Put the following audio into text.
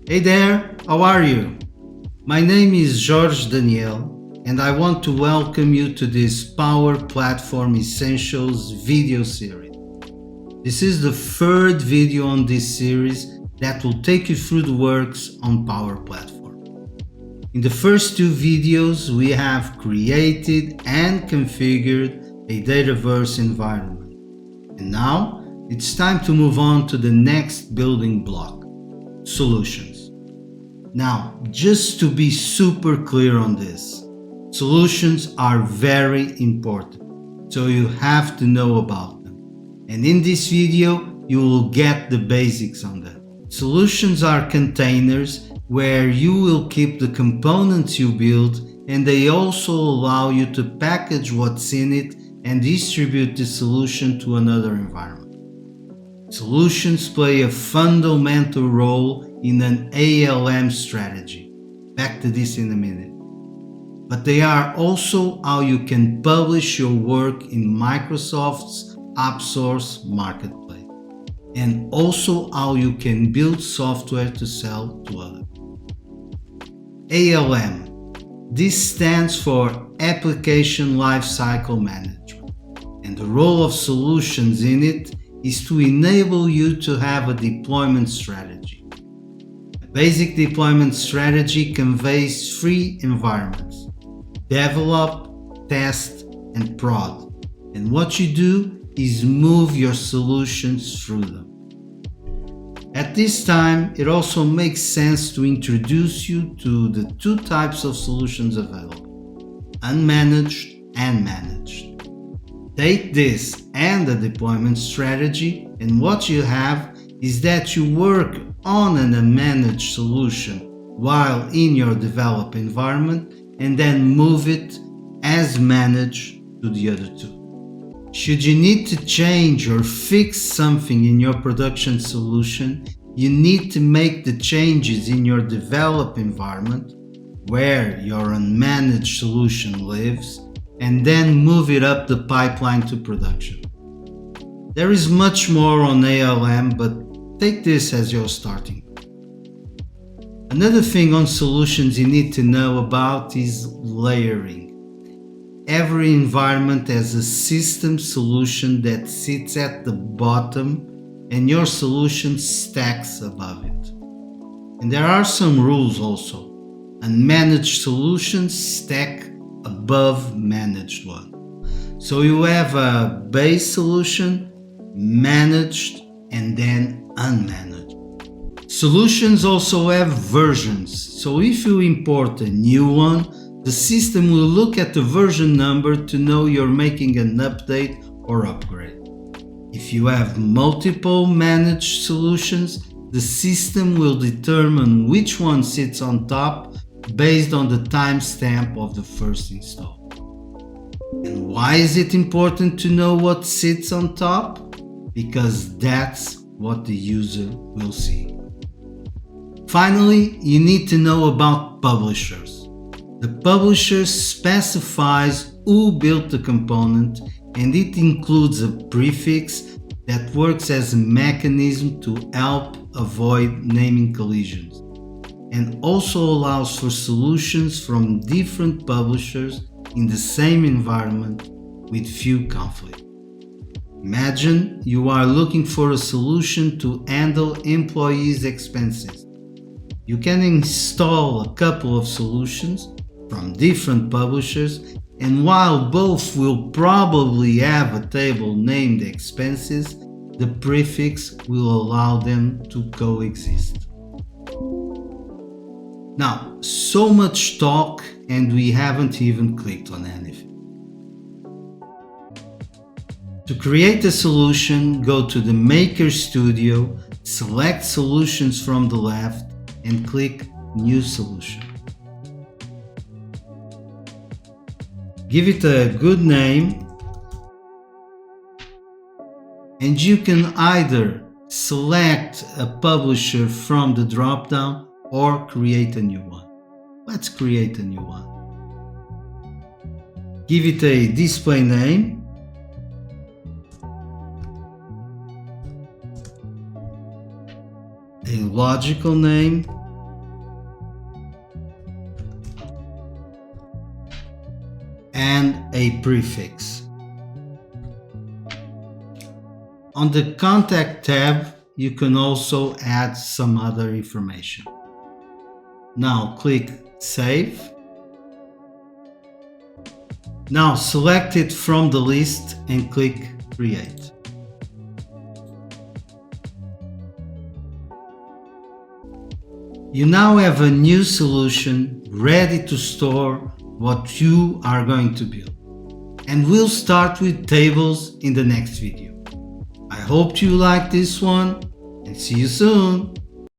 Hey there, how are you? My name is Jorge Daniel and I want to welcome you to this Power Platform Essentials video series. This is the third video on this series that will take you through the works on Power Platform. In the first two videos, we have created and configured a Dataverse environment. And now, it's time to move on to the next building block, solutions. Now, just to be super clear on this, solutions are very important, so you have to know about them. And in this video, you will get the basics on that. Solutions are containers where you will keep the components you build, and they also allow you to package what's in it and distribute the solution to another environment. Solutions play a fundamental role in an ALM strategy. Back to this in a minute. But they are also how you can publish your work in Microsoft's AppSource marketplace, and also how you can build software to sell to others. ALM. This stands for Application Lifecycle Management, and the role of solutions in it is to enable you to have a deployment strategy. A basic deployment strategy conveys three environments: develop, test, and prod. And what you do is move your solutions through them. At this time, it also makes sense to introduce you to the two types of solutions available: unmanaged and managed. Take this and the deployment strategy, and what you have is that you work on an unmanaged solution while in your develop environment, and then move it as managed to the other two. Should you need to change or fix something in your production solution, you need to make the changes in your develop environment, where your unmanaged solution lives, and then move it up the pipeline to production. There is much more on ALM, but take this as your starting point. Another thing on solutions you need to know about is layering. Every environment has a system solution that sits at the bottom and your solution stacks above it. And there are some rules also. Unmanaged solutions stack above managed one. So you have a base solution, managed, and then unmanaged. Solutions also have versions. So if you import a new one, the system will look at the version number to know you're making an update or upgrade. If you have multiple managed solutions, the system will determine which one sits on top based on the timestamp of the first install. And why is it important to know what sits on top? Because that's what the user will see. Finally, you need to know about publishers. The publisher specifies who built the component, and it includes a prefix that works as a mechanism to help avoid naming collisions, and also allows for solutions from different publishers in the same environment with few conflicts. Imagine you are looking for a solution to handle employees' expenses. You can install a couple of solutions from different publishers, and while both will probably have a table named expenses, the prefix will allow them to coexist. Now, so much talk and we haven't even clicked on anything. To create a solution, go to the Maker Studio, select Solutions from the left, and click New Solution. Give it a good name, and you can either select a publisher from the drop-down or create a new one. Let's create a new one. Give it a display name, a logical name, and a prefix. On the Contact tab, you can also add some other information. Now click Save. Now select it from the list and click Create. You now have a new solution ready to store what you are going to build. And we'll start with tables in the next video. I hope you like this one and see you soon.